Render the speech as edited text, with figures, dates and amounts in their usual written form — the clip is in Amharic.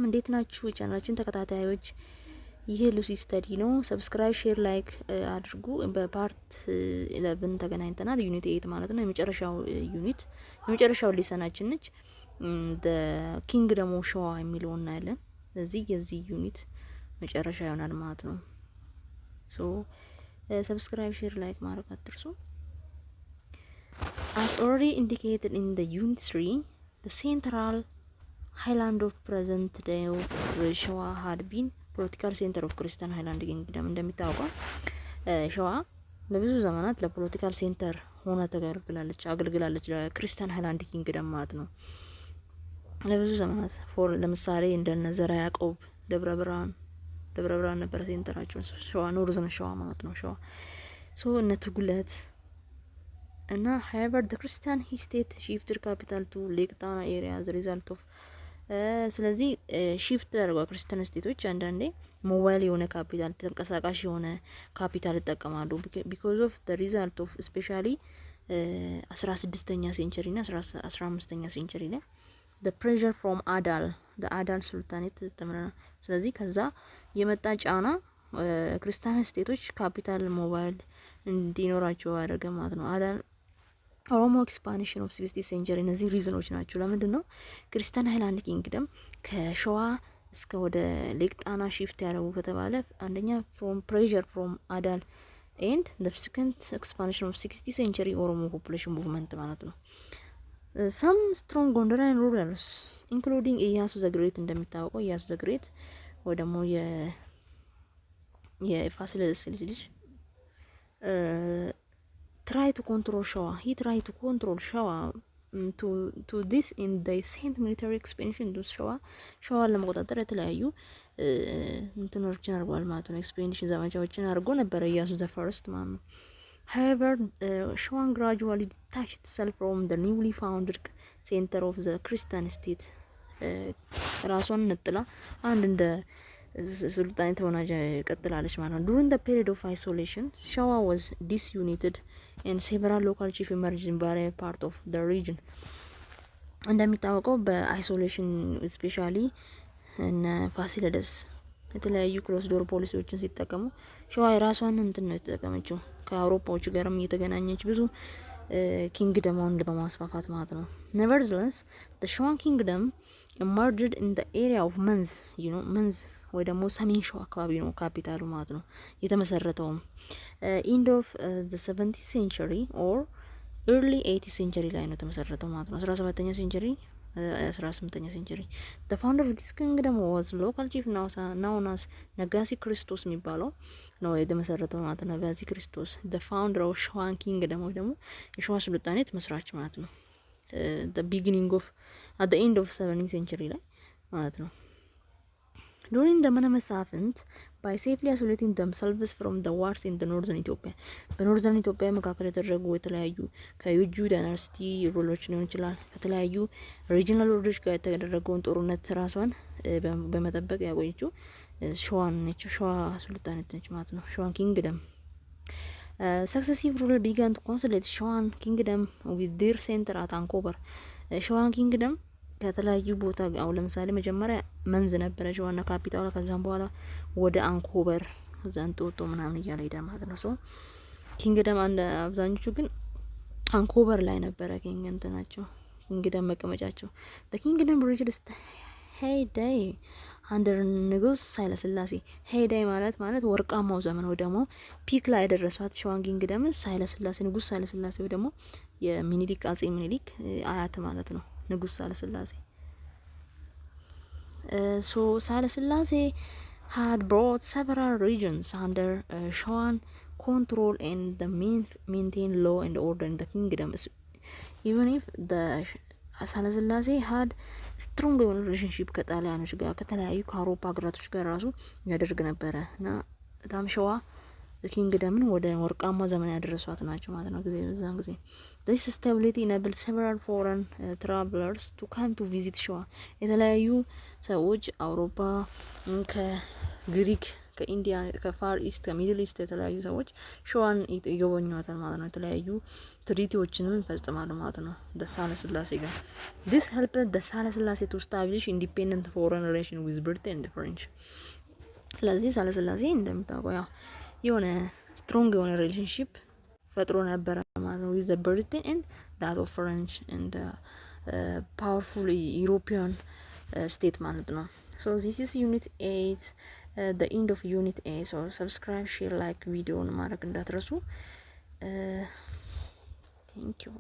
እንዴት ናችሁ ቻናላችን ተከታታዮች? ይሄ ሉሲ ስተዲ ነው። ሰብስክራይብ፣ ሼር፣ ላይክ አድርጉ። በፓርት 11 ተገናኝተናል። ዩኒት 8 ማለት ነው። የመጨረሻው ዩኒት የመጨረሻው ሊሰናችን ነች። ኪንግደም ኦፍ ሸዋ የሚለውን እናያለን። ስለዚህ የዚህ ዩኒት መጨረሻ ይሆናል ማለት ነው። ሶ ሰብስክራይብ፣ ሼር፣ ላይክ ማድረግ አትርሱ። As already indicated in the Unit 3, the central highland of present day of Showa had been political center of Christian Highland Kingdom. እንደሚታወቀው ሸዋ ለብዙ ዘመናት ለፖለቲካል ሴንተር ሆና አገልግላለች ለክርስቲያን ሃይላንድ ኪንግደም ማለት ነው። ለብዙ ዘመናት ለምሳሌ እንደነ ዘርዓ ያዕቆብ ደብረ ብርሃን ነበር ሴንተራቸው። ሸዋ ኖርዘርን ሸዋ ማለት ነው። ሸዋ እነ ትጉለት እና however the Christian state shifted capital to Lake Tana area as a result of ስለዚህ ሺፍት ያደርጓል ክርስቲያን ስቴቶች አንዳንዴ ሞባይል የሆነ ካፒታል ተንቀሳቃሽ የሆነ ካፒታል ይጠቀማሉ because of the result of especially 16ኛ ሴንቸሪ እና 15ኛ ሴንቸሪ ላይ the pressure from the Adal ሱልጣኔት ተመረና። ስለዚህ ከዛ የመጣ ጫና ክርስቲያን ስቴቶች ካፒታል ሞባይል እንዲኖራቸው ያደረገ ማለት ነው። አዳል ኦሮሞ ኤክስፓንሽን ኦፍ 60 ሴንቸሪ እነዚህ ሪዝኖች ናቸው። ለምንድን ነው ክርስቲያን ሃይላንድ ኪንግደም ከሸዋ እስከ ወደ ሌክ ጣና ሺፍት ያደረጉ ከተባለ አንደኛ ፍሮም ፕሬዠር ፍሮም አዳል ኤንድ ዘ ሰከንድ ኤክስፓንሽን ኦፍ 60 ሴንቸሪ ኦሮሞ ፖፑሌሽን ሙቭመንት ማለት ነው። ሰም ስትሮንግ ጎንደራን ሩለርስ ኢንክሉዲንግ ኢያሱ ዘ ግሬት እንደሚታወቀው ኢያሱ ዘ ግሬት ወይ ደግሞ የፋሲለደስ ልጅ try to control Showa. He tried to control Showa to this in the sent military expansion to Showa ለመቆጣጠር የተለያዩ እንትኖችን አድርጓል ማለት ነው። ኤክስፔንሽን ዘመቻዎችን አድርጎ ነበር ኢያሱ ዘ ፈርስት ማለት ነው። however Showa gradually detached itself from the newly founded center of the Christian state. ራሷን ነጥላ አንድ እንደ ሱልጣኔት ሆና ቀጥላለች ማለት ነው። during the period of isolation Showa was disunited and several local chief emerged in various part of the region. እንደሚታወቀው በአይሶሌሽን ስፔሻሊ እና ፋሲለደስ የተለያዩ ክሎስ ዶር ፖሊሲዎችን ሲጠቀሙ ሸዋ የራሷን እንትን ነው የተጠቀመችው ከአውሮፓዎቹ ጋርም እየተገናኘች ብዙ ኪንግደሙን በማስፋፋት ማለት ነው። nevertheless the Showa kingdom emerged in the area of መንዝ ወይ ደግሞ ሰሜን ሸዋ አካባቢ ነው ካፒታሉ ማለት ነው የተመሰረተው። end of the 17th century or early 18th century ላይ ነው የተመሰረተው ማለት ነው። 17ኛ ሴንቸሪ 18ኛ ሴንቸሪ the founder of this kingdom was local chief known as ነጋሲ ክርስቶስ የሚባለው ነው የተመሰረተው ማለት ነው። ነጋሲ ክርስቶስ the founder of Showa kingdom ወይ ደግሞ የሸዋ ሱልጣኔት መስራች ማለት ነው። the beginning of at the end of 17th century ላይ ማለት ነው። during the መሳፍንት by safely isolating themselves from the wars in the northern Ethiopia በኖርዘርን ኢትዮጵያ መካከል የተደረጉ የተለያዩ ከዩጁ ዳይናስቲ ሩሎች ሊሆን ይችላል ከተለያዩ ሪጂናል ሩሎች ጋር የተደረገውን ጦርነት ራሷን በመጠበቅ ያቆየችው ሸዋን ነች። ሸዋ ሱልጣኔት ነች ማለት ነው። ሸዋን ኪንግደም successive ruler began to consolidate Showan kingdom with their center at Ankober. ሸዋን ኪንግደም ከተለያዩ ቦታ አሁን ለምሳሌ መጀመሪያ መንዝ ነበረ ሸዋና ካፒታሏ። ከዛም በኋላ ወደ አንኮበር ዛንጦጦ ምናምን እያለ ሄደ ማለት ነው። ሶ ኪንግደም አብዛኞቹ ግን አንኮበር ላይ ነበረ እንትናቸው ኪንግደም መቀመጫቸው። the kingdom reached its heyday under ንጉስ ኃይለ ሥላሴ። ሄይዳይ ማለት ወርቃማው ዘመን ወይ ደግሞ ፒክ ላይ ያደረሷት ሸዋን ኪንግደም ኃይለ ሥላሴ ንጉስ ኃይለ ሥላሴ ወይ ደግሞ የሚኒሊክ አጼ ሚኒሊክ አያት ማለት ነው። ንጉስ ኃይለ ሥላሴ so ኃይለ ሥላሴ had brought several regions under Showan control and the maintain law and order in the kingdom. Even if the ኃይለ ሥላሴ had strong relationship ከጣሊያኖች ጋር ከተለያዩ ከአውሮፓ ሀገራቶች ጋር ራሱ ያደርግ ነበረ እና በጣም ሸዋ ኪንግደምን ወደ ወርቃማ ዘመን ያደረሷት ናቸው ማለት ነው። በዛን ጊዜ this stability enabled several foreign travelers to come to visit Showa. የተለያዩ ሰዎች አውሮፓ ከግሪክ ከኢንዲያ ከፋር ኢስት ከሚድል ኢስት የተለያዩ ሰዎች ሸዋን ይጎበኟታል ማለት ነው። የተለያዩ ትሪቲዎችንም ይፈጽማሉ ማለት ነው ደሳለ ስላሴ ጋር። this helped ደሳለ ስላሴ to establish independent foreign relation with Britain and French። ስለዚህ ሳህለ ስላሴ እንደምታውቀው ያው የሆነ ስትሮንግ የሆነ ሪሌሽንሺፕ ፈጥሮ ነበረ ማለት ነው with the Britain and that of French and powerful European state ማለት ነው። so this is unit 8 the end of unit 8 so subscribe share like ቪዲዮውን ማድረግ እንዳትረሱ thank you